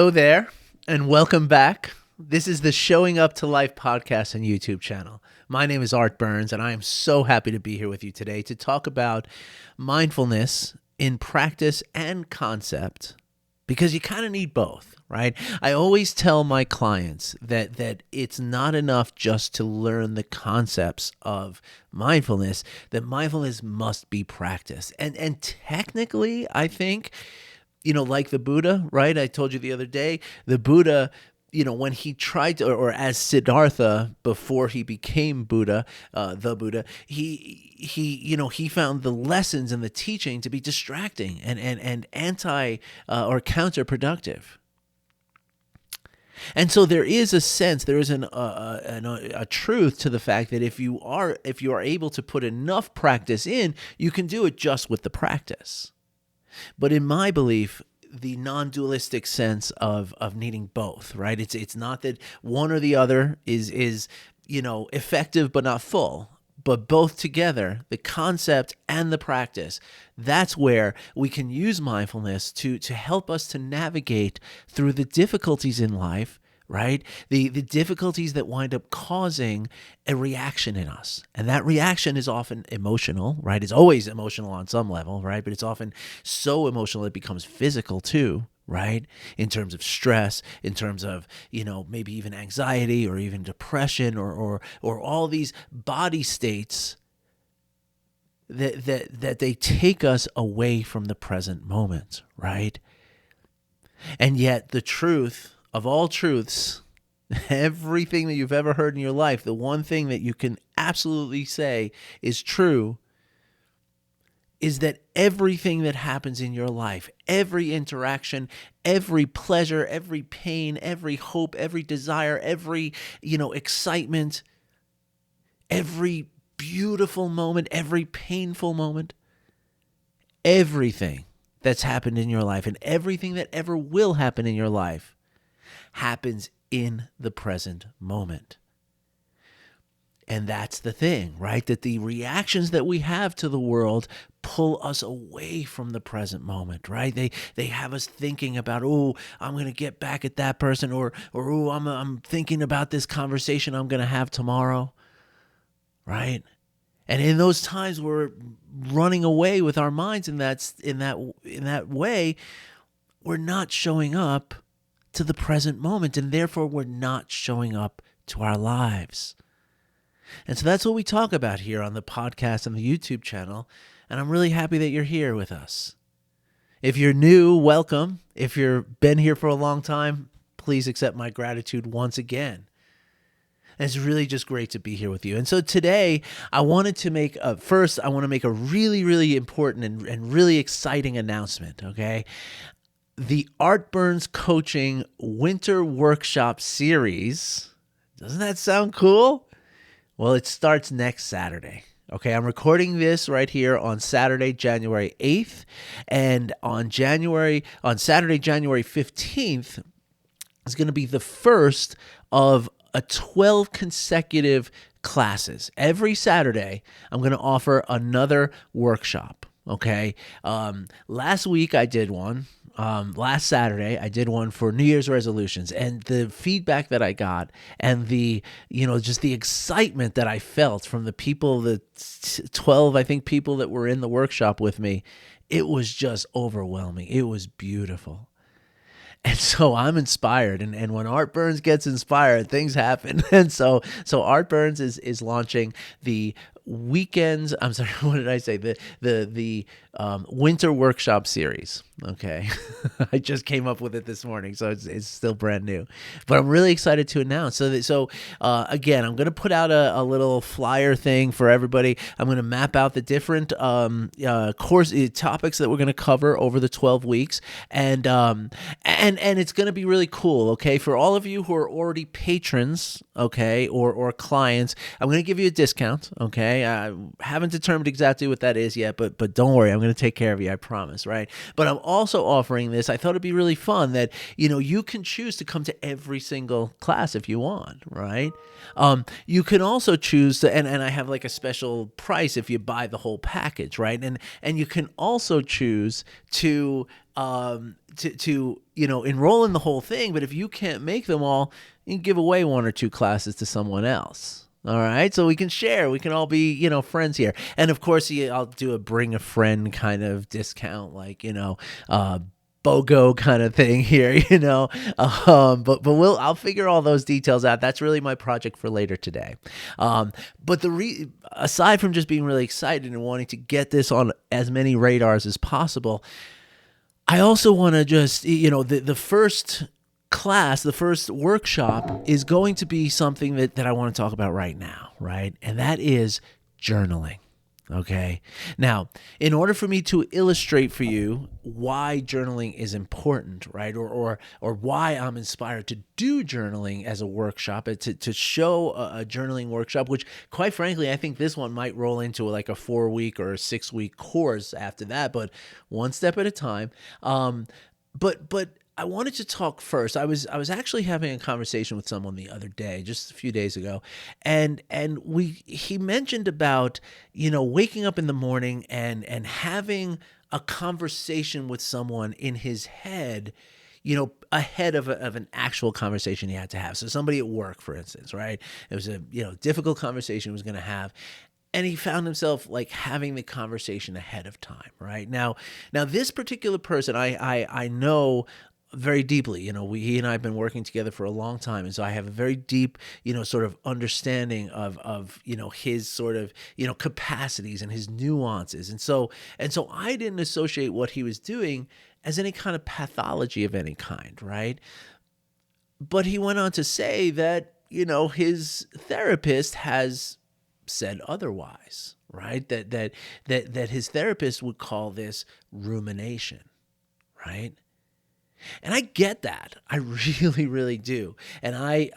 Hello there, and welcome back. This is the Showing Up to Life podcast and YouTube channel. My name is Art Burns, and I am so happy to be here with you today to talk about mindfulness in practice and concept, because you kind of need both, right? I always tell my clients that it's not enough just to learn the concepts of mindfulness, that mindfulness must be practiced. And technically, I think, like the Buddha, right? I told you the other day, the Buddha, when he tried to, or as Siddhartha, before he became Buddha, the Buddha, he found the lessons and the teaching to be distracting and anti or counterproductive. And so there is a sense, there is a truth to the fact that if you are able to put enough practice in, you can do it just with the practice. But in my belief, the non-dualistic sense of needing both, right? It's not that one or the other is effective but not full, but both together, the concept and the practice. That's where we can use mindfulness to help us to navigate through the difficulties in life, right? The difficulties that wind up causing a reaction in us. And that reaction is often emotional, right? It's always emotional on some level, right? But it's often so emotional it becomes physical too, right? In terms of stress, in terms of, maybe even anxiety or even depression or all these body states that they take us away from the present moment, right? And yet the truth of all truths, everything that you've ever heard in your life, the one thing that you can absolutely say is true is that everything that happens in your life, every interaction, every pleasure, every pain, every hope, every desire, every, excitement, every beautiful moment, every painful moment, everything that's happened in your life and everything that ever will happen in your life happens in the present moment. And that's the thing, right? That the reactions that we have to the world pull us away from the present moment, right? They have us thinking about, oh, I'm going to get back at that person, or oh, I'm thinking about this conversation I'm going to have tomorrow, right? And in those times we're running away with our minds in that way, we're not showing up to the present moment, and therefore we're not showing up to our lives. And so that's what we talk about here on the podcast and the YouTube channel, and I'm really happy that you're here with us. If you're new, welcome. If you've been here for a long time, please accept my gratitude once again. And it's really just great to be here with you. And so today, I wanted to make a really, really important and really exciting announcement, okay? The Art Burns Coaching Winter Workshop Series. Doesn't that sound cool? Well, it starts next Saturday. Okay, I'm recording this right here on Saturday, January 8th. And on Saturday, January 15th, is going to be the first of a 12 consecutive classes. Every Saturday, I'm going to offer another workshop. Okay. Last week I did one. Last Saturday, I did one for New Year's resolutions, and the feedback that I got and the, just the excitement that I felt from the people, the 12, I think, people that were in the workshop with me, it was just overwhelming. It was beautiful. And so I'm inspired, and when Art Burns gets inspired, things happen. And so Art Burns is launching the weekends. I'm sorry, what did I say? The winter workshop series. Okay, I just came up with it this morning, so it's still brand new. But I'm really excited to announce. Again, I'm going to put out a little flyer thing for everybody. I'm going to map out the different course topics that we're going to cover over the 12 weeks, and it's going to be really cool. Okay, for all of you who are already patrons, okay, or clients, I'm going to give you a discount. Okay. Okay, I haven't determined exactly what that is yet, but don't worry, I'm going to take care of you, I promise, right? But I'm also offering this. I thought it'd be really fun that you can choose to come to every single class if you want, right? You can also choose to, and I have like a special price if you buy the whole package, right? And you can also choose to enroll in the whole thing. But if you can't make them all, you can give away one or two classes to someone else. All right, so we can share. We can all be, friends here. And of course, I'll do a bring a friend kind of discount, like BOGO kind of thing here, But I'll figure all those details out. That's really my project for later today. But aside from just being really excited and wanting to get this on as many radars as possible, I also want to just, the first class, the first workshop is going to be something that I want to talk about right now, right? And that is journaling. Okay. Now, in order for me to illustrate for you why journaling is important, right? Or why I'm inspired to do journaling as a workshop, to show a journaling workshop, which quite frankly, I think this one might roll into like a 4-week or a 6-week course after that, but one step at a time. But I wanted to talk first. I was actually having a conversation with someone the other day, just a few days ago, and he mentioned about waking up in the morning and having a conversation with someone in his head, ahead of an actual conversation he had to have. So somebody at work, for instance, right? It was a difficult conversation he was going to have. And he found himself like having the conversation ahead of time, right? Now this particular person, I know very deeply. He and I have been working together for a long time, and so I have a very deep, sort of understanding of his sort of capacities and his nuances, and so I didn't associate what he was doing as any kind of pathology of any kind, right? But he went on to say that his therapist has said otherwise, right? That his therapist would call this rumination, right? And I get that. I really, really do. And I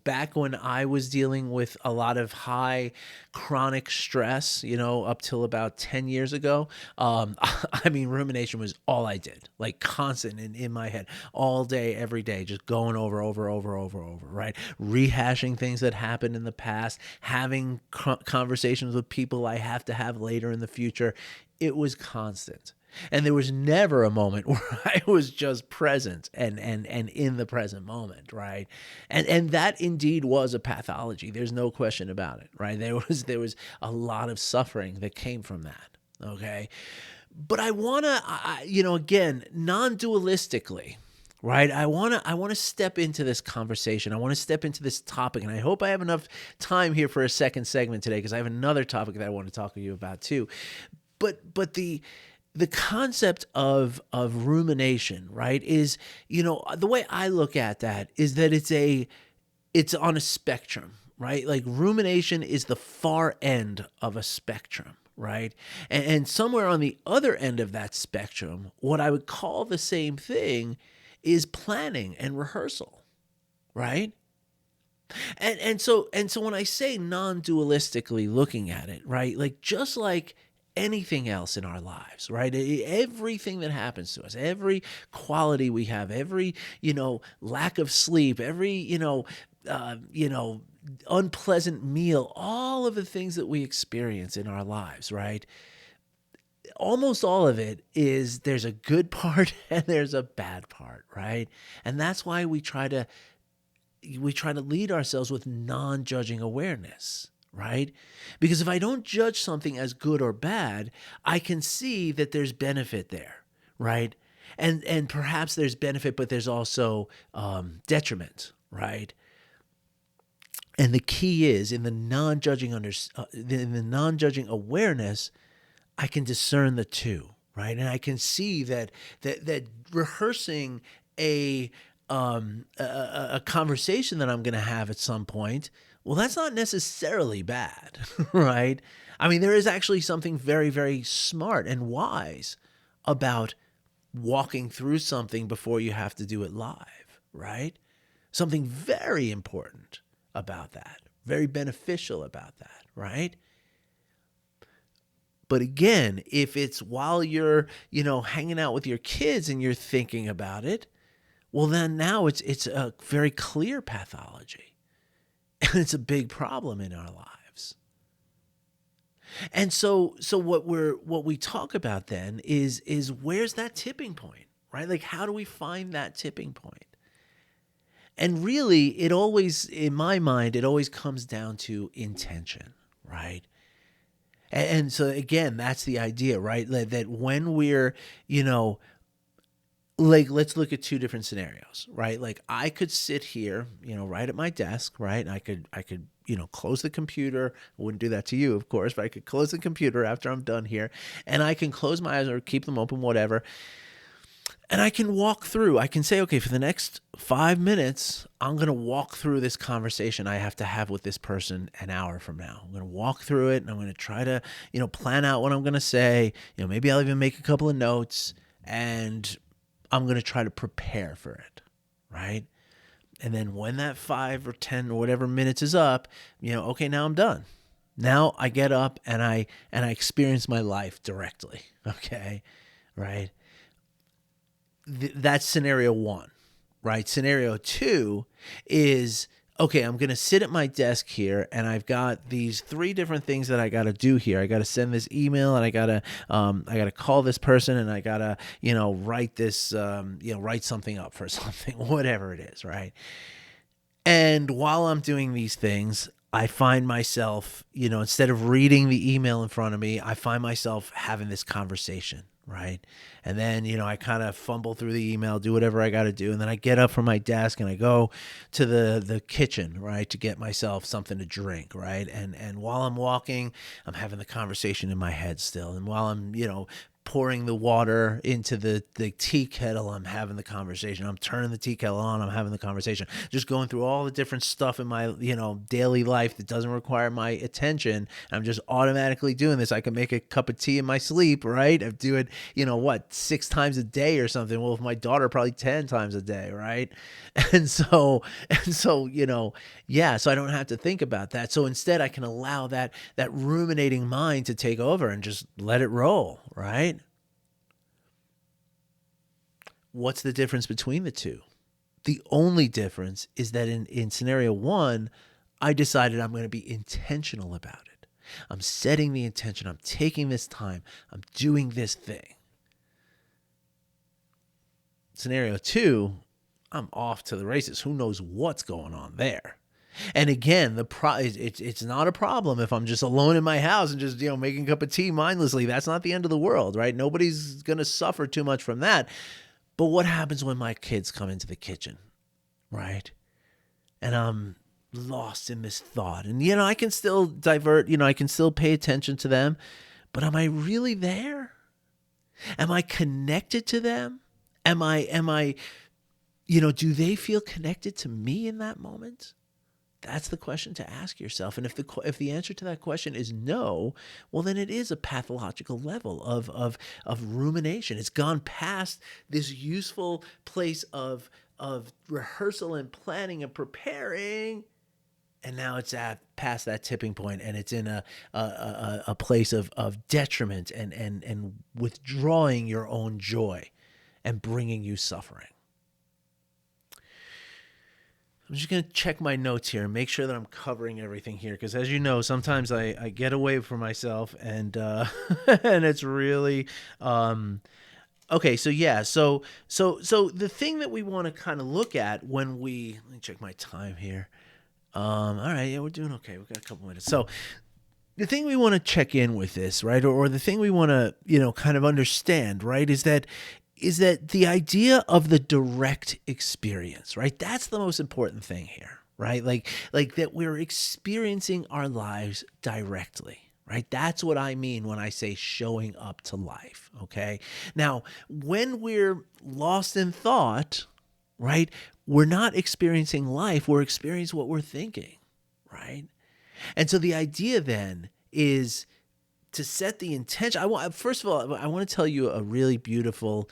back when I was dealing with a lot of high chronic stress, up till about 10 years ago, rumination was all I did, like constant in my head, all day, every day, just going over, right? Rehashing things that happened in the past, having conversations with people I have to have later in the future. It was constant. And there was never a moment where I was just present and in the present moment, right? And that indeed was a pathology. There's no question about it, right? There was a lot of suffering that came from that, okay? But I want to, again, non-dualistically, right? I want to step into this conversation. I want to step into this topic, and I hope I have enough time here for a second segment today, because I have another topic that I want to talk to you about too. But the concept of rumination, right, is, the way I look at that is that it's on a spectrum, right? Like rumination is the far end of a spectrum, right? And somewhere on the other end of that spectrum, what I would call the same thing is planning and rehearsal, right? And so when I say non-dualistically looking at it, right, like just like anything else in our lives, right? Everything that happens to us, every quality we have, every, lack of sleep, every, unpleasant meal, all of the things that we experience in our lives, right? Almost all of it is, there's a good part and there's a bad part, right? And that's why we try to lead ourselves with non-judging awareness, right? Because if I don't judge something as good or bad, I can see that there's benefit there, right? And perhaps there's benefit, but there's also detriment, right? And the key is in the non-judging awareness, I can discern the two, right? And I can see that rehearsing a conversation that I'm going to have at some point, well, that's not necessarily bad, right? I mean, there is actually something very, very smart and wise about walking through something before you have to do it live, right? Something very important about that, very beneficial about that, right? But again, if it's while you're, hanging out with your kids and you're thinking about it, well, then now it's a very clear pathology. And it's a big problem in our lives. And so what we talk about then is where's that tipping point, right? Like, how do we find that tipping point? And really, it always, in my mind, it always comes down to intention, right? And so again, that's the idea, right? That when we're, like, let's look at two different scenarios, right? Like, I could sit here, right at my desk, right? And I could, close the computer. I wouldn't do that to you, of course, but I could close the computer after I'm done here, and I can close my eyes or keep them open, whatever. And I can walk through. I can say, okay, for the next 5 minutes, I'm going to walk through this conversation I have to have with this person an hour from now. I'm going to walk through it, and I'm going to try to, plan out what I'm going to say. Maybe I'll even make a couple of notes, and I'm going to try to prepare for it, right? And then when that 5 or 10 or whatever minutes is up, okay, now I'm done. Now I get up and I experience my life directly, okay, right? That's scenario one, right? Scenario two is, okay, I'm going to sit at my desk here, and I've got these 3 different things that I got to do here. I got to send this email, and I got to call this person, and I got to, write this, write something up for something, whatever it is, right? And while I'm doing these things, I find myself, instead of reading the email in front of me, I find myself having this conversation, right? And then, I kind of fumble through the email, do whatever I got to do. And then I get up from my desk and I go to the kitchen, right, to get myself something to drink, right? And while I'm walking, I'm having the conversation in my head still. And while I'm, pouring the water into the tea kettle, I'm having the conversation. I'm turning the tea kettle on, I'm having the conversation. Just going through all the different stuff in my, daily life that doesn't require my attention. I'm just automatically doing this. I can make a cup of tea in my sleep, right? I do it, 6 times a day or something. Well, with my daughter, probably 10 times a day, right? And so, so I don't have to think about that. So instead, I can allow that ruminating mind to take over and just let it roll, right? What's the difference between the two? The only difference is that in scenario one, I decided I'm going to be intentional about it. I'm setting the intention. I'm taking this time. I'm doing this thing. Scenario two, I'm off to the races. Who knows what's going on there? And again, it's not a problem if I'm just alone in my house and just, making a cup of tea mindlessly. That's not the end of the world, right? Nobody's going to suffer too much from that. But what happens when my kids come into the kitchen, right? And I'm lost in this thought. And, I can still divert, I can still pay attention to them. But am I really there? Am I connected to them? Am I, do they feel connected to me in that moment? That's the question to ask yourself. And if the answer to that question is no, well, then it is a pathological level of rumination. It's gone past this useful place of rehearsal and planning and preparing, and now it's past that tipping point, and it's in a place of detriment and withdrawing your own joy and bringing you suffering. I'm just going to check my notes here and make sure that I'm covering everything here. Because as you know, sometimes I get away from myself and and it's really, okay. So yeah. So the thing that we want to kind of look at let me check my time here. All right. Yeah, we're doing okay. We've got a couple minutes. So the thing we want to check in with this, right? Or the thing we want to, kind of understand, right? Is that the idea of the direct experience, right? That's the most important thing here, right? Like that we're experiencing our lives directly, right? That's what I mean when I say showing up to life, okay? Now, when we're lost in thought, right, we're not experiencing life, we're experiencing what we're thinking, right? And so the idea then is to set the intention. First of all, I want to tell you a really beautiful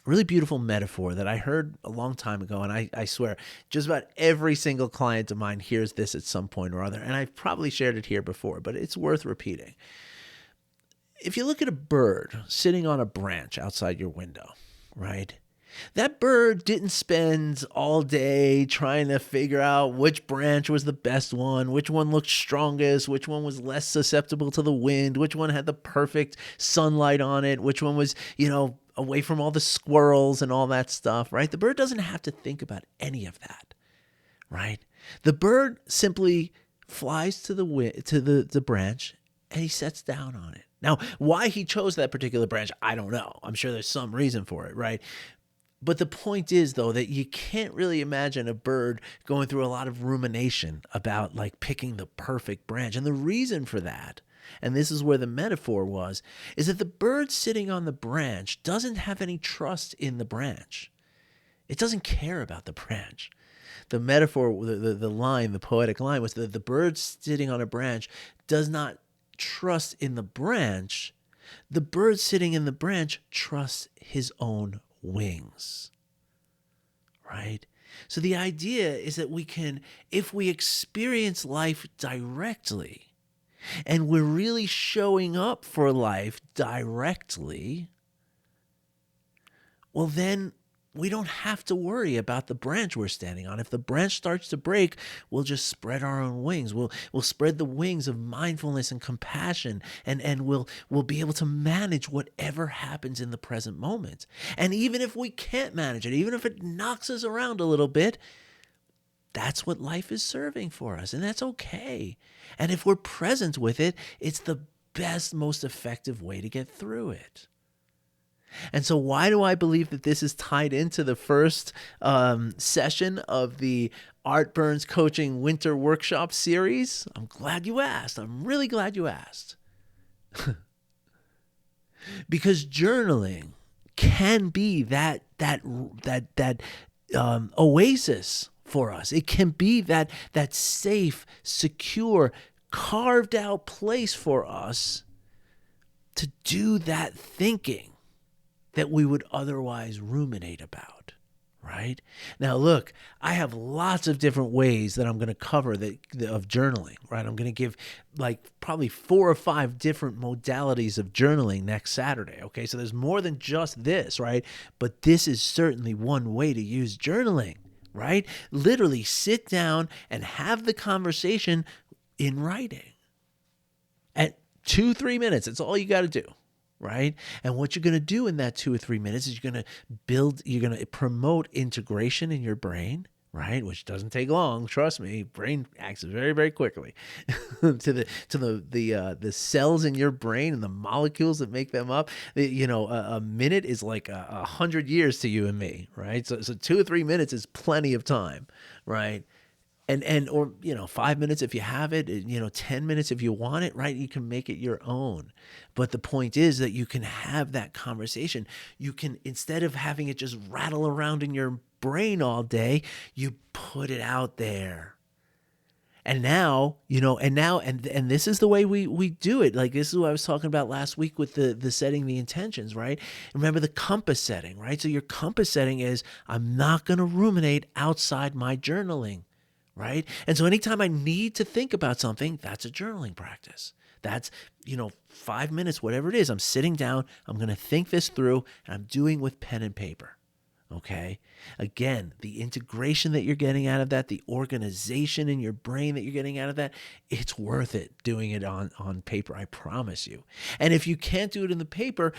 metaphor that I heard a long time ago. And I swear, just about every single client of mine hears this at some point or other. And I've probably shared it here before, but it's worth repeating. if you look at a bird sitting on a branch outside your window, right? That bird didn't spend all day trying to figure out which branch was the best one, which one looked strongest, which one was less susceptible to the wind, which one had the perfect sunlight on it, which one was, away from all the squirrels and all that stuff, right? The bird doesn't have to think about any of that, right? The bird simply flies to the branch and he sets down on it. Now, why he chose that particular branch, I don't know. I'm sure there's some reason for it, right? But the point is, though, that you can't really imagine a bird going through a lot of rumination about like picking the perfect branch. And the reason for that, and this is where the metaphor was, is that the bird sitting on the branch doesn't have any trust in the branch. It doesn't care about the branch. The metaphor, the poetic line was that the bird sitting on a branch does not trust in the branch. The bird sitting in the branch trusts his own wings, right? So the idea is that we can, if we experience life directly, and we're really showing up for life directly, well, then we don't have to worry about the branch we're standing on. If the branch starts to break, we'll just spread our own wings. We'll spread the wings of mindfulness and compassion, and we'll be able to manage whatever happens in the present moment. And even if we can't manage it, even if it knocks us around a little bit, that's what life is serving for us, and that's okay. And if we're present with it, it's the best, most effective way to get through it. And so why do I believe that this is tied into the first session of the Art Burns Coaching Winter Workshop series? I'm glad you asked. I'm really glad you asked. Because journaling can be that oasis for us. It can be that safe, secure, carved out place for us to do that thinking that we would otherwise ruminate about, right? Now, look, I have lots of different ways that I'm going to cover of journaling, right? I'm going to give like probably 4 or 5 different modalities of journaling next Saturday, okay? So there's more than just this, right? But this is certainly one way to use journaling, right? Literally sit down and have the conversation in writing. At 2-3 minutes, it's all you got to do. Right? And what you're going to do in that 2 or 3 minutes is you're going to promote integration in your brain, right? Which doesn't take long. Trust me, brain acts very, very quickly to the cells in your brain and the molecules that make them up. A minute is like 100 years to you and me, right? So 2 or 3 minutes is plenty of time, right? Or 5 minutes if you have it, 10 minutes if you want it, right? You can make it your own. But the point is that you can have that conversation. You can, instead of having it just rattle around in your brain all day, you put it out there. And now, and this is the way we do it. Like, this is what I was talking about last week with the setting the intentions, right? Remember the compass setting, right? So your compass setting is, I'm not going to ruminate outside my journaling. Right? And so anytime I need to think about something, that's a journaling practice. That's, 5 minutes, whatever it is. I'm sitting down, I'm going to think this through, and I'm doing with pen and paper. Okay? Again, the integration that you're getting out of that, the organization in your brain that you're getting out of that, it's worth it doing it on paper, I promise you. And if you can't do it in the paper,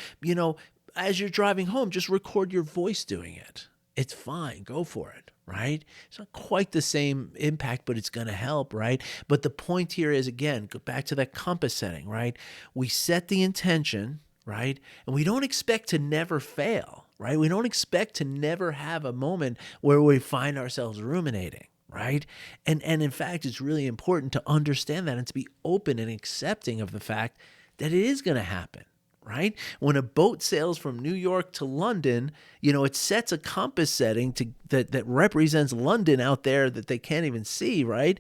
as you're driving home, just record your voice doing it. It's fine. Go for it. Right? It's not quite the same impact, but it's going to help, right? But the point here is, again, go back to that compass setting, right? We set the intention, right? And we don't expect to never fail, right? We don't expect to never have a moment where we find ourselves ruminating, right? And in fact, it's really important to understand that and to be open and accepting of the fact that it is going to happen. Right? When a boat sails from New York to London, it sets a compass setting that represents London out there that they can't even see, right?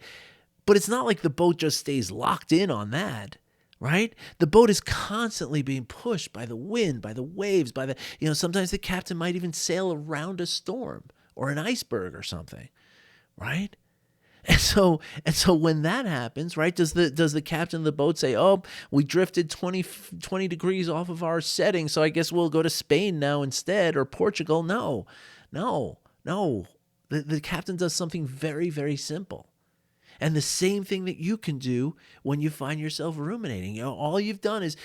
But it's not like the boat just stays locked in on that, right? The boat is constantly being pushed by the wind, by the waves, by sometimes the captain might even sail around a storm or an iceberg or something, right? And so when that happens, right, does the captain of the boat say, "Oh, we drifted 20 degrees off of our setting, so I guess we'll go to Spain now instead, or Portugal?" No. No. No. The captain does something very, very simple. And the same thing that you can do when you find yourself ruminating. All you've done is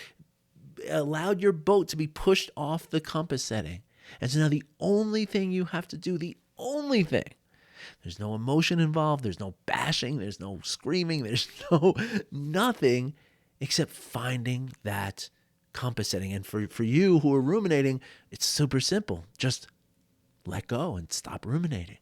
allowed your boat to be pushed off the compass setting. And so now the only thing you have to do, the only thing, there's no emotion involved, there's no bashing, there's no screaming, there's no nothing except finding that compass setting. And for you who are ruminating, it's super simple. Just let go and stop ruminating.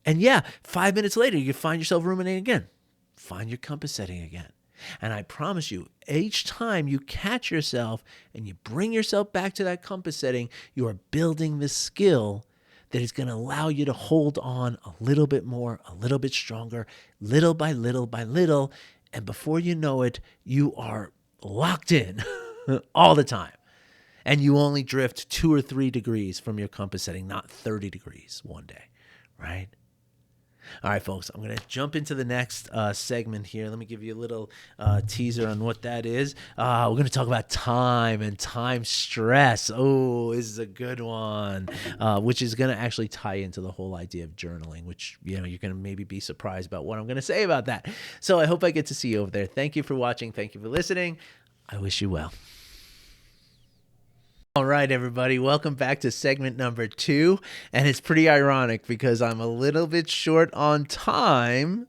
And yeah, 5 minutes later, you find yourself ruminating again. Find your compass setting again. And I promise you, each time you catch yourself and you bring yourself back to that compass setting, you are building the skill that is going to allow you to hold on a little bit more, a little bit stronger, little by little by little. And before you know it, you are locked in all the time. And you only drift 2 or 3 degrees from your compass setting, not 30 degrees one day, right? All right, folks, I'm going to jump into the next segment here. Let me give you a little teaser on what that is. We're going to talk about time and time stress. Oh, this is a good one, which is going to actually tie into the whole idea of journaling, which, you're going to maybe be surprised about what I'm going to say about that. So I hope I get to see you over there. Thank you for watching. Thank you for listening. I wish you well. All right, everybody, welcome back to segment number 2. And it's pretty ironic because I'm a little bit short on time.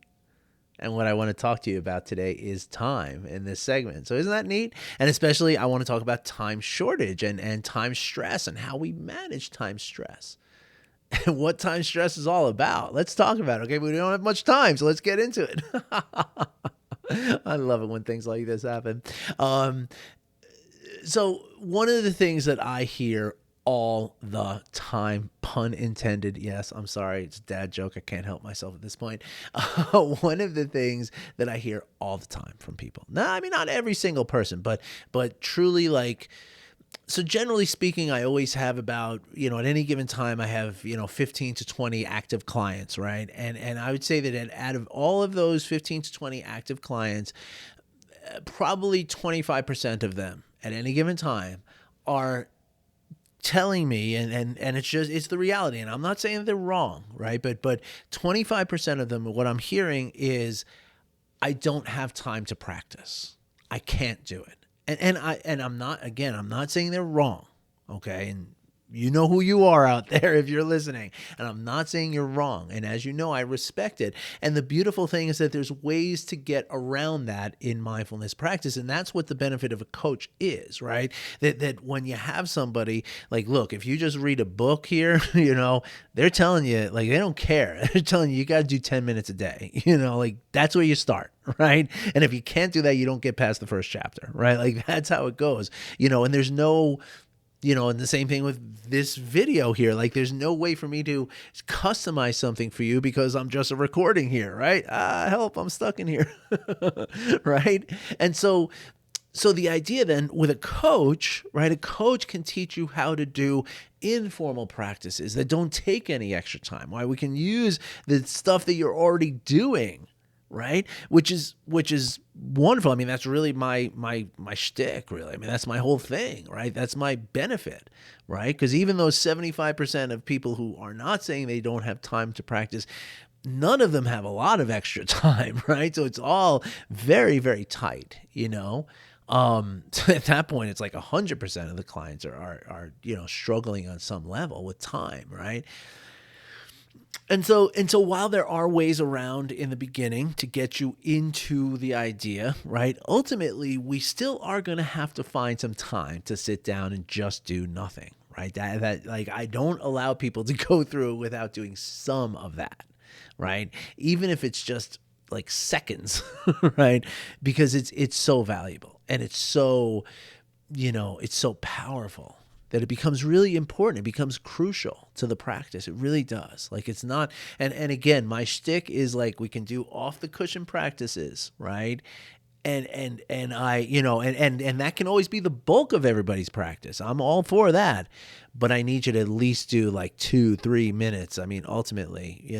And what I want to talk to you about today is time in this segment. So isn't that neat? And especially I want to talk about time shortage and time stress and how we manage time stress. And what time stress is all about. Let's talk about it. Okay, we don't have much time, so let's get into it. I love it when things like this happen. So one of the things that I hear all the time, pun intended, yes, I'm sorry, it's a dad joke, I can't help myself at this point. One of the things that I hear all the time from people, not every single person, but truly, like, so generally speaking, I always have about, at any given time, I have, 15 to 20 active clients, right? And I would say that out of all of those 15 to 20 active clients, probably 25% of them at any given time are telling me, and it's the reality, and I'm not saying they're wrong, right? But 25% of them, what I'm hearing is, I don't have time to practice. I can't do it. And I'm not saying they're wrong, okay? And you know who you are out there if you're listening. And I'm not saying you're wrong. And as you know, I respect it. And the beautiful thing is that there's ways to get around that in mindfulness practice. And that's what the benefit of a coach is, right? That when you have somebody, like, look, if you just read a book here, they're telling you, like, they don't care. They're telling you got to do 10 minutes a day, like, that's where you start, right? And if you can't do that, you don't get past the first chapter, right? Like, that's how it goes, and there's no... and the same thing with this video here. Like, there's no way for me to customize something for you because I'm just a recording here, right? Help, I'm stuck in here, right? And so the idea then with a coach, right? A coach can teach you how to do informal practices that don't take any extra time. Why we can use the stuff that you're already doing, right? Which is wonderful. I mean, that's really my shtick, really. I mean, that's my whole thing, right? That's my benefit, right? Because even those 75% of people who are not saying they don't have time to practice, none of them have a lot of extra time, right? So it's all very, very tight, So at that point, it's like 100% of the clients are struggling on some level with time, right? And so while there are ways around in the beginning to get you into the idea, right, ultimately, we still are going to have to find some time to sit down and just do nothing, right? That like, I don't allow people to go through without doing some of that, right? Even if it's just like seconds, right? Because it's so valuable and it's so, it's so powerful that it becomes really important. It becomes crucial to the practice. It really does. Like, it's not, and again, my shtick is like, we can do off the cushion practices, right? And I, and that can always be the bulk of everybody's practice. I'm all for that, but I need you to at least do like 2-3 minutes. I mean, ultimately,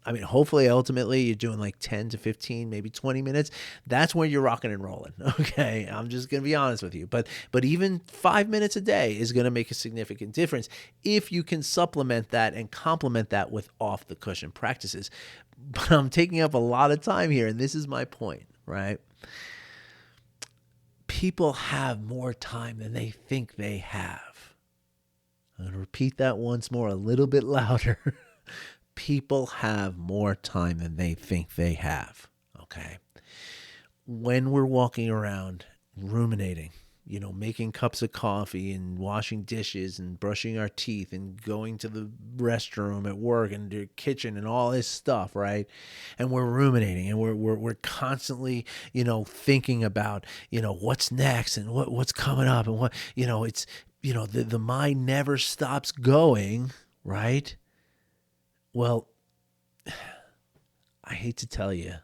I mean, hopefully, ultimately, you're doing like 10 to 15, maybe 20 minutes. That's when you're rocking and rolling. Okay. I'm just going to be honest with you. But even 5 minutes a day is going to make a significant difference if you can supplement that and complement that with off the cushion practices. But I'm taking up a lot of time here, and this is my point, right? People have more time than they think they have. I'm going to repeat that once more, a little bit louder. People have more time than they think they have. Okay. When we're walking around ruminating, making cups of coffee and washing dishes and brushing our teeth and going to the restroom at work and the kitchen and all this stuff, right? And we're ruminating and we're constantly, thinking about, what's next and what's coming up and what, it's, the mind never stops going, right? Well, I hate to tell you,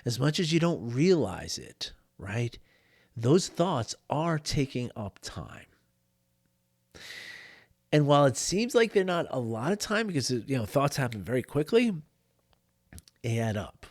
as much as you don't realize it, right? Those thoughts are taking up time. And while it seems like they're not a lot of time because, thoughts happen very quickly, they add up.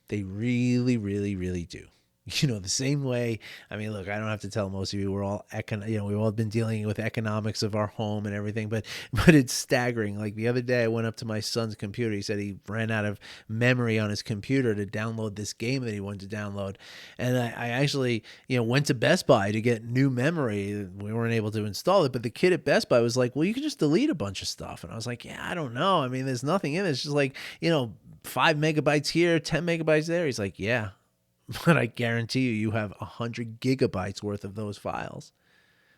They really, really, really do. The same way, I mean, look, I don't have to tell most of you, we're all, we've all been dealing with economics of our home and everything, but it's staggering. Like the other day, I went up to my son's computer. He said he ran out of memory on his computer to download this game that he wanted to download. And I actually, went to Best Buy to get new memory. We weren't able to install it, but the kid at Best Buy was like, well, you can just delete a bunch of stuff. And I was like, yeah, I don't know. I mean, there's nothing in it. It's just like, 5 megabytes here, 10 megabytes there. He's like, yeah. But I guarantee you have 100 gigabytes worth of those files.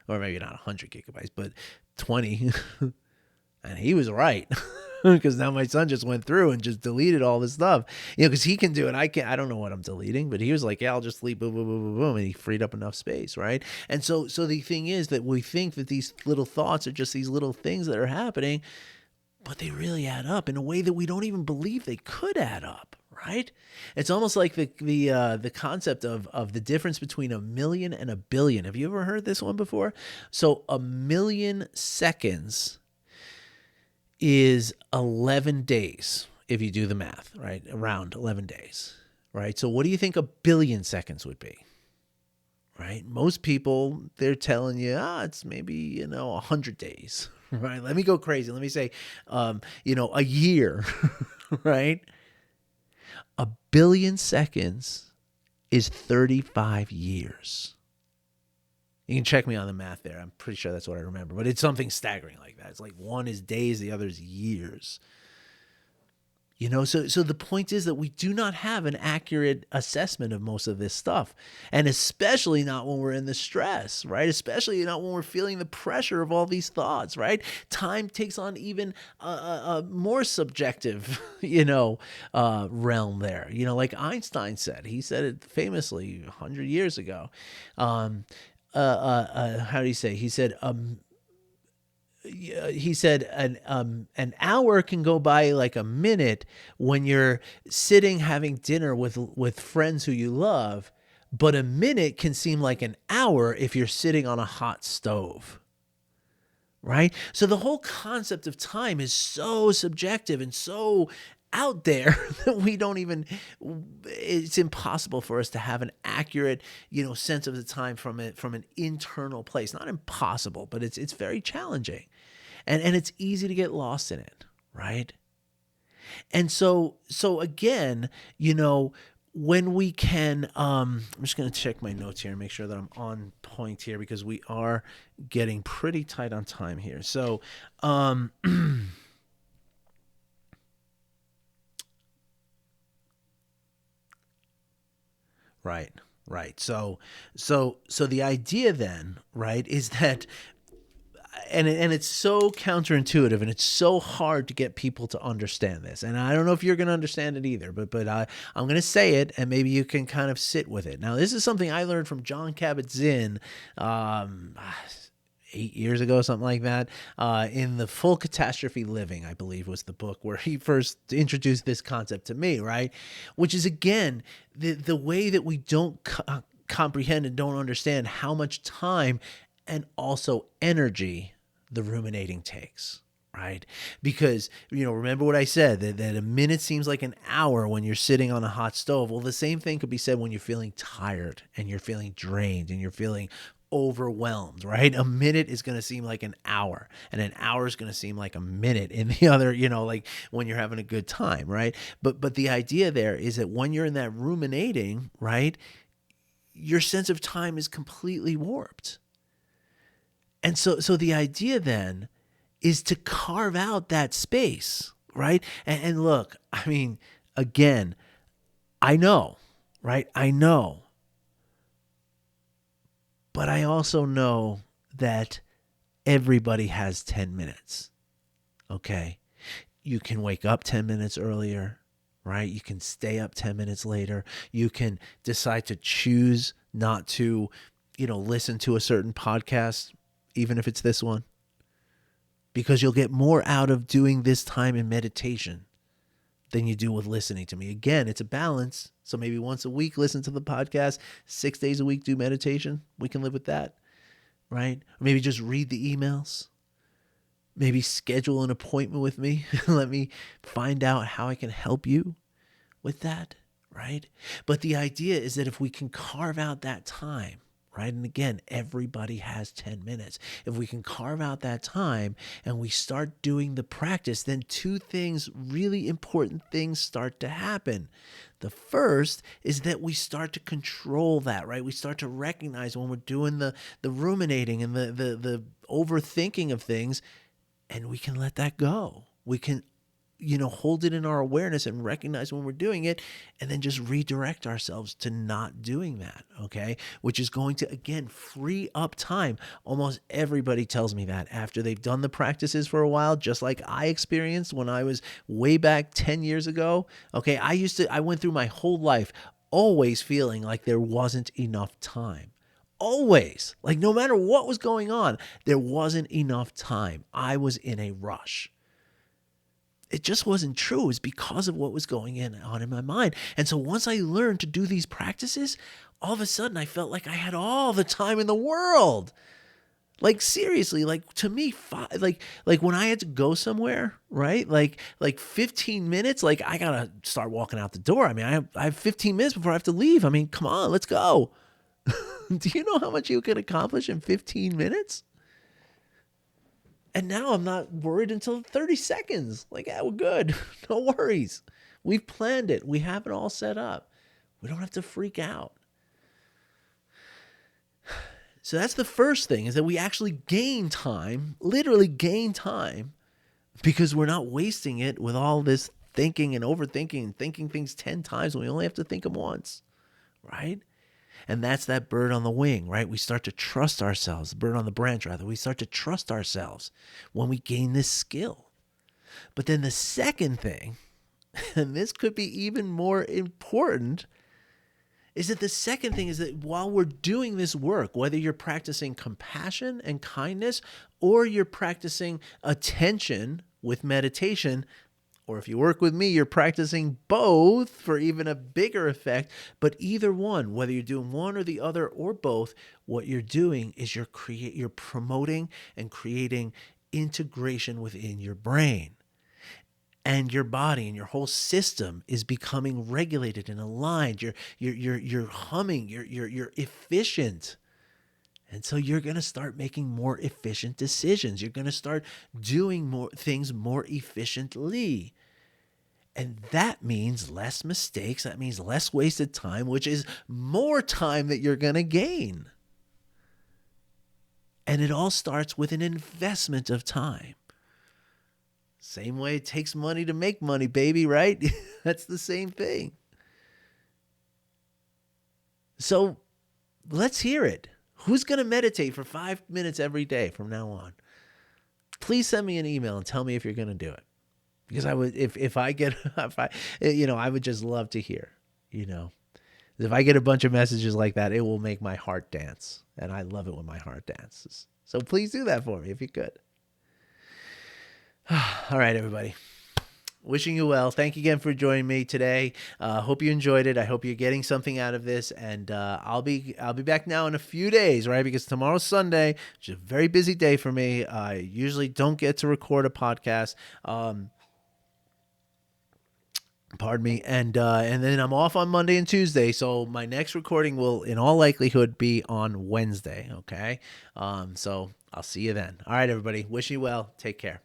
Or maybe not 100 gigabytes, but 20. And he was right. Because now my son just went through and just deleted all this stuff. Because he can do it. I don't know what I'm deleting. But he was like, yeah, I'll just delete boom, boom, boom, boom, boom. And he freed up enough space, right? And so the thing is that we think that these little thoughts are just these little things that are happening. But they really add up in a way that we don't even believe they could add up. Right? It's almost like the concept of the difference between a million and a billion. Have you ever heard this one before? So 1,000,000 seconds is 11 days if you do the math, right? Around 11 days, right? So what do you think 1,000,000,000 seconds would be? Right? Most people, they're telling you, it's maybe, 100 days, right? Let me go crazy. Let me say, a year, right? 1,000,000,000 seconds is 35 years. You can check me on the math there. I'm pretty sure that's what I remember, but it's something staggering like that. It's like one is days, the other is years. So the point is that we do not have an accurate assessment of most of this stuff, and especially not when we're in the stress, right? Especially not when we're feeling the pressure of all these thoughts, right? Time takes on even a more subjective, realm there. Like Einstein said, he said it famously 100 years ago. How do you say? He said an hour can go by like a minute when you're sitting having dinner with friends who you love, but a minute can seem like an hour if you're sitting on a hot stove. Right? So the whole concept of time is so subjective and so out there that we don't even, it's impossible for us to have an accurate, sense of the time from an internal place. Not impossible, but it's very challenging. And it's easy to get lost in it, right? And so again, when we can, I'm just going to check my notes here and make sure that I'm on point here because we are getting pretty tight on time here. So, Right. So the idea then, right, is that, and it's so counterintuitive and it's so hard to get people to understand this. And I don't know if you're going to understand it either, but I'm going to say it and maybe you can kind of sit with it. Now, this is something I learned from Jon Kabat-Zinn, 8 years ago, something like that, in the Full Catastrophe Living, I believe was the book where he first introduced this concept to me, right? Which is, again, the way that we don't comprehend and don't understand how much time and also energy the ruminating takes, right? Because, remember what I said, that a minute seems like an hour when you're sitting on a hot stove. Well, the same thing could be said when you're feeling tired and you're feeling drained and you're feeling overwhelmed, right? A minute is going to seem like an hour, and an hour is going to seem like a minute in the other, like when you're having a good time, right? But the idea there is that when you're in that ruminating, right, your sense of time is completely warped. And so the idea then is to carve out that space, right? And look, I mean, again, I know, right? I know. But I also know that everybody has 10 minutes, okay? You can wake up 10 minutes earlier, right? You can stay up 10 minutes later. You can decide to choose not to, listen to a certain podcast, even if it's this one, because you'll get more out of doing this time in meditation than you do with listening to me. Again, it's a balance. So maybe once a week, listen to the podcast, 6 days a week, do meditation. We can live with that, right? Or maybe just read the emails. Maybe schedule an appointment with me. Let me find out how I can help you with that, right? But the idea is that if we can carve out that time, right? And again, everybody has 10 minutes. If we can carve out that time and we start doing the practice, then two things, really important things start to happen. The first is that we start to control that, right? We start to recognize when we're doing the ruminating and the overthinking of things, and we can let that go. We can hold it in our awareness and recognize when we're doing it, and then just redirect ourselves to not doing that, okay? Which is going to, again, free up time. Almost everybody tells me that after they've done the practices for a while, just like I experienced when I was way back 10 years ago, okay? I went through my whole life always feeling like there wasn't enough time. Always. Like no matter what was going on, there wasn't enough time. I was in a rush. It just wasn't true. It was because of what was going on in my mind. And so once I learned to do these practices, all of a sudden I felt like I had all the time in the world. Like seriously, like to me, like when I had to go somewhere, right? Like 15 minutes, like I gotta start walking out the door. I mean, I have 15 minutes before I have to leave. I mean, come on, let's go. Do you know how much you can accomplish in 15 minutes? And now I'm not worried until 30 seconds. Like, yeah, we're good. No worries. We've planned it. We have it all set up. We don't have to freak out. So that's the first thing, is that we actually gain time, literally gain time, because we're not wasting it with all this thinking and overthinking and thinking things 10 times when we only have to think them once, right? And that's that bird on the wing, right? We start to trust ourselves, bird on the branch, rather. We start to trust ourselves when we gain this skill. But then the second thing, and this could be even more important, is that the second thing is that while we're doing this work, whether you're practicing compassion and kindness or you're practicing attention with meditation, or if you work with me, you're practicing both for even a bigger effect. But either one, whether you're doing one or the other or both, what you're doing is you're promoting and creating integration within your brain. And your body and your whole system is becoming regulated and aligned. You're humming. You're efficient. And so you're going to start making more efficient decisions. You're going to start doing more things more efficiently. And that means less mistakes. That means less wasted time, which is more time that you're going to gain. And it all starts with an investment of time. Same way it takes money to make money, baby, right? That's the same thing. So let's hear it. Who's going to meditate for 5 minutes every day from now on? Please send me an email and tell me if you're going to do it. Because I would, I would just love to hear, If I get a bunch of messages like that, it will make my heart dance. And I love it when my heart dances. So please do that for me if you could. All right, everybody. Wishing you well. Thank you again for joining me today. Hope you enjoyed it. I hope you're getting something out of this, and I'll be back now in a few days, right? Because tomorrow's Sunday, which is a very busy day for me. I usually don't get to record a podcast. Pardon me, and then I'm off on Monday and Tuesday, so my next recording will, in all likelihood, be on Wednesday. Okay, so I'll see you then. All right, everybody. Wish you well. Take care.